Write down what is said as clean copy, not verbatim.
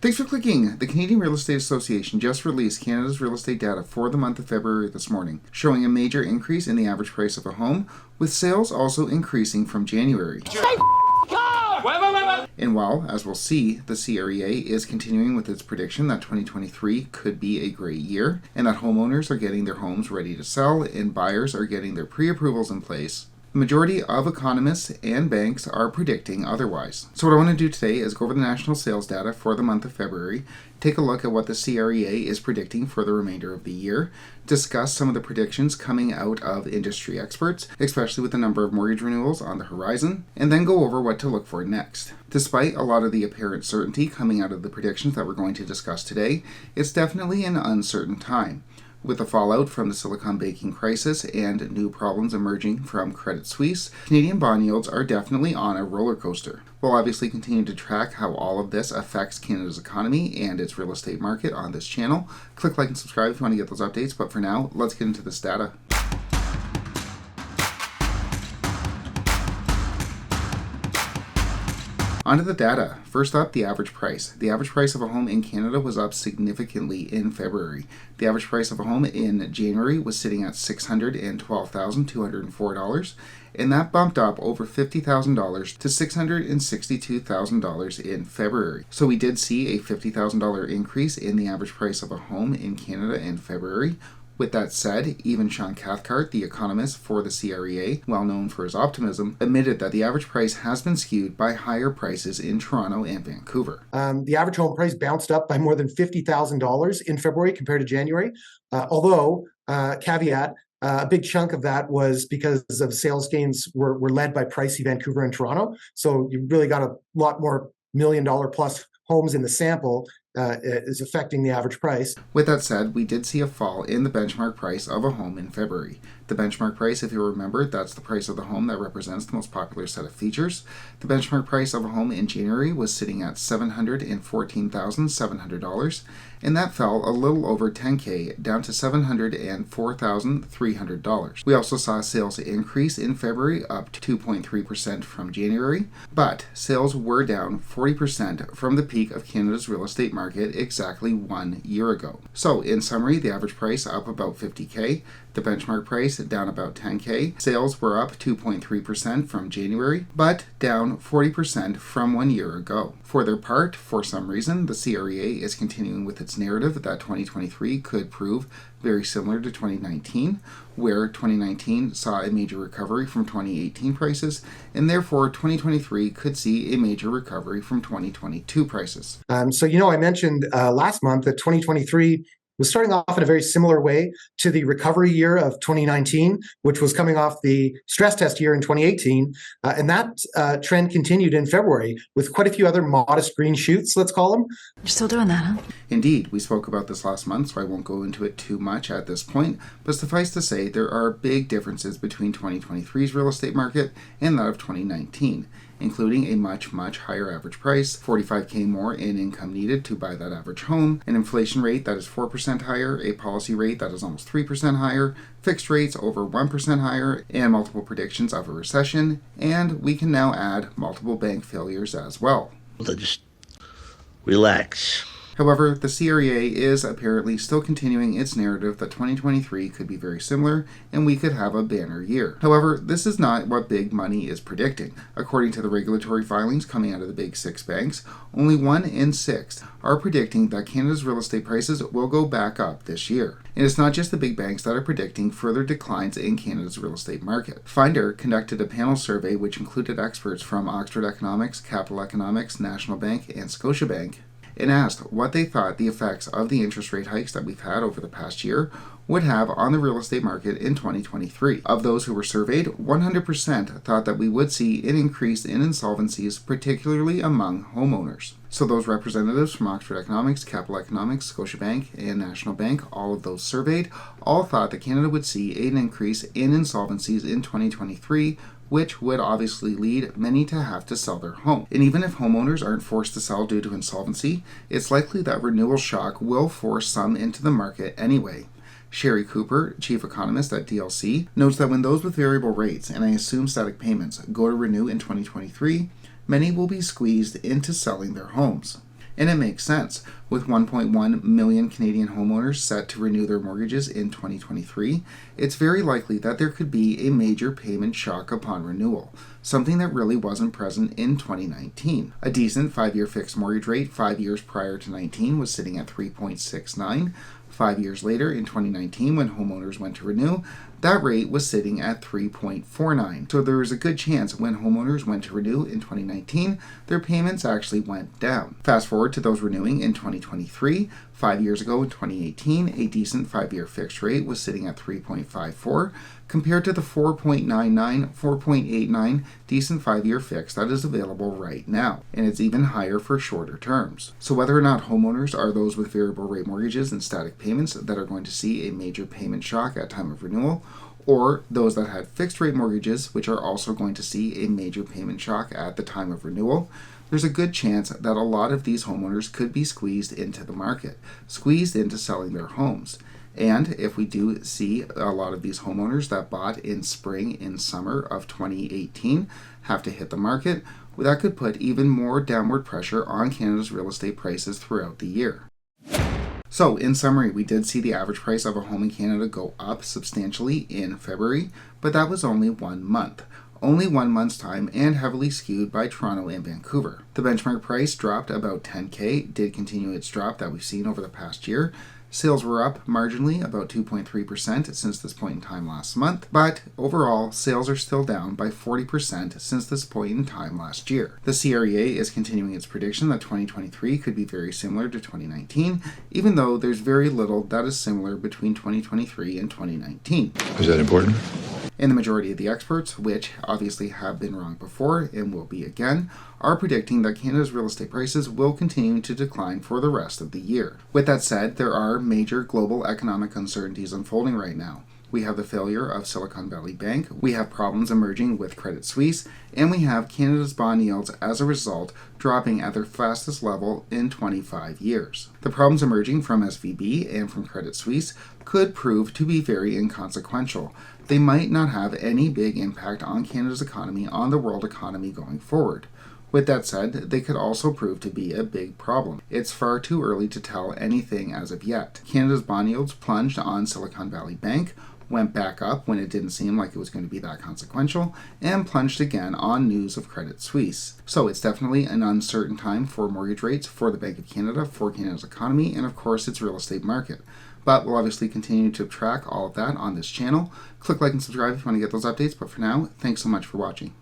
Thanks for clicking. The Canadian Real Estate Association just released Canada's real estate data for the month of February this morning, showing a major increase in the average price of a home, with sales also increasing from January. And while, as we'll see, the CREA is continuing with its prediction that 2023 could be a great year, and that homeowners are getting their homes ready to sell and buyers are getting their pre-approvals in place, the majority of economists and banks are predicting otherwise. So what I want to do today is go over the national sales data for the month of February, take a look at what the CREA is predicting for the remainder of the year, discuss some of the predictions coming out of industry experts, especially with the number of mortgage renewals on the horizon, and then go over what to look for next. Despite a lot of the apparent certainty coming out of the predictions that we're going to discuss today, it's definitely an uncertain time. With the fallout from the Silicon banking crisis and new problems emerging from Credit Suisse, Canadian bond yields are definitely on a roller coaster. We'll obviously continue to track how all of this affects Canada's economy and its real estate market on this channel. Click like and subscribe if you want to get those updates, but for now, let's get into this data. Onto the data. First up, the average price. The average price of a home in Canada was up significantly in February. The average price of a home in January was sitting at $612,204, and that bumped up over $50,000 to $662,000 in February. So we did see a $50,000 increase in the average price of a home in Canada in February. With that said, even Sean Cathcart, the economist for the CREA, well known for his optimism, admitted that the average price has been skewed by higher prices in Toronto and Vancouver. The average home price bounced up by more than $50,000 in February compared to January, although, caveat, a big chunk of that was because of sales gains were led by pricey Vancouver and Toronto. So you really got a lot more $1 million plus homes in the sample is affecting the average price. With that said, we did see a fall in the benchmark price of a home in February. The benchmark price, if you remember, that's the price of the home that represents the most popular set of features. The benchmark price of a home in January was sitting at $714,700, and that fell a little over $10,000 down to $704,300. We also saw sales increase in February, up to 2.3% from January, but sales were down 40% from the peak of Canada's real estate market exactly 1 year ago. So in summary, the average price up about $50,000, the benchmark price down about $10,000. Sales were up 2.3% from January, but down 40% from 1 year ago. For their part, for some reason, the CREA is continuing with its narrative that 2023 could prove very similar to 2019, where 2019 saw a major recovery from 2018 prices, and therefore 2023 could see a major recovery from 2022 prices. I mentioned last month that 2023 was starting off in a very similar way to the recovery year of 2019, which was coming off the stress test year in 2018. And that trend continued in February with quite a few other modest green shoots, let's call them. You're still doing that, huh? Indeed, we spoke about this last month, so I won't go into it too much at this point, but suffice to say, there are big differences between 2023's real estate market and that of 2019. Including a much higher average price, $45,000 more in income needed to buy that average home, an inflation rate that is 4% higher, a policy rate that is almost 3% higher, fixed rates over 1% higher, and multiple predictions of a recession, and we can now add multiple bank failures as well. Just relax. However, the CREA is apparently still continuing its narrative that 2023 could be very similar and we could have a banner year. However, this is not what big money is predicting. According to the regulatory filings coming out of the big 6 banks, only 1 in 6 are predicting that Canada's real estate prices will go back up this year. And it's not just the big banks that are predicting further declines in Canada's real estate market. Finder conducted a panel survey which included experts from Oxford Economics, Capital Economics, National Bank, and Scotiabank, and asked what they thought the effects of the interest rate hikes that we've had over the past year would have on the real estate market in 2023. Of those who were surveyed, 100% thought that we would see an increase in insolvencies, particularly among homeowners. So those representatives from Oxford Economics, Capital Economics, Scotiabank, and National Bank, all of those surveyed, all thought that Canada would see an increase in insolvencies in 2023, which would obviously lead many to have to sell their home. And even if homeowners aren't forced to sell due to insolvency, it's likely that renewal shock will force some into the market anyway. Sherry Cooper, chief economist at DLC, notes that when those with variable rates, and I assume static payments, go to renew in 2023, many will be squeezed into selling their homes. And it makes sense. With 1.1 million Canadian homeowners set to renew their mortgages in 2023, it's very likely that there could be a major payment shock upon renewal, something that really wasn't present in 2019. A decent 5-year fixed mortgage rate 5 years prior to 19 was sitting at 3.69. 5 years later, in 2019, when homeowners went to renew, that rate was sitting at 3.49. So there was a good chance when homeowners went to renew in 2019, their payments actually went down. Fast forward to those renewing in 2023, 5 years ago in 2018, a decent 5-year fixed rate was sitting at 3.54 compared to the 4.99, 4.89 decent 5-year fix that is available right now. And it's even higher for shorter terms. So whether or not homeowners are those with variable rate mortgages and static payments that are going to see a major payment shock at time of renewal, or those that had fixed rate mortgages, which are also going to see a major payment shock at the time of renewal, there's a good chance that a lot of these homeowners could be squeezed into the market, squeezed into selling their homes. And if we do see a lot of these homeowners that bought in spring and summer of 2018 have to hit the market, that could put even more downward pressure on Canada's real estate prices throughout the year. So, in summary, we did see the average price of a home in Canada go up substantially in February, but that was only 1 month. Only 1 month's time and heavily skewed by Toronto and Vancouver. The benchmark price dropped about $10,000, did continue its drop that we've seen over the past year. Sales were up marginally, about 2.3% since this point in time last month, but overall, sales are still down by 40% since this point in time last year. The CREA is continuing its prediction that 2023 could be very similar to 2019, even though there's very little that is similar between 2023 and 2019. Is that important? And the majority of the experts, which obviously have been wrong before and will be again, are predicting that Canada's real estate prices will continue to decline for the rest of the year. With that said, there are major global economic uncertainties unfolding right now. We have the failure of Silicon Valley Bank, we have problems emerging with Credit Suisse, and we have Canada's bond yields as a result dropping at their fastest level in 25 years. The problems emerging from SVB and from Credit Suisse could prove to be very inconsequential. They might not have any big impact on Canada's economy, on the world economy going forward. With that said, they could also prove to be a big problem. It's far too early to tell anything as of yet. Canada's bond yields plunged on Silicon Valley Bank, went back up when it didn't seem like it was going to be that consequential, and plunged again on news of Credit Suisse. So it's definitely an uncertain time for mortgage rates, for the Bank of Canada, for Canada's economy, and of course its real estate market. But we'll obviously continue to track all of that on this channel. Click like and subscribe if you want to get those updates, but for now, thanks so much for watching.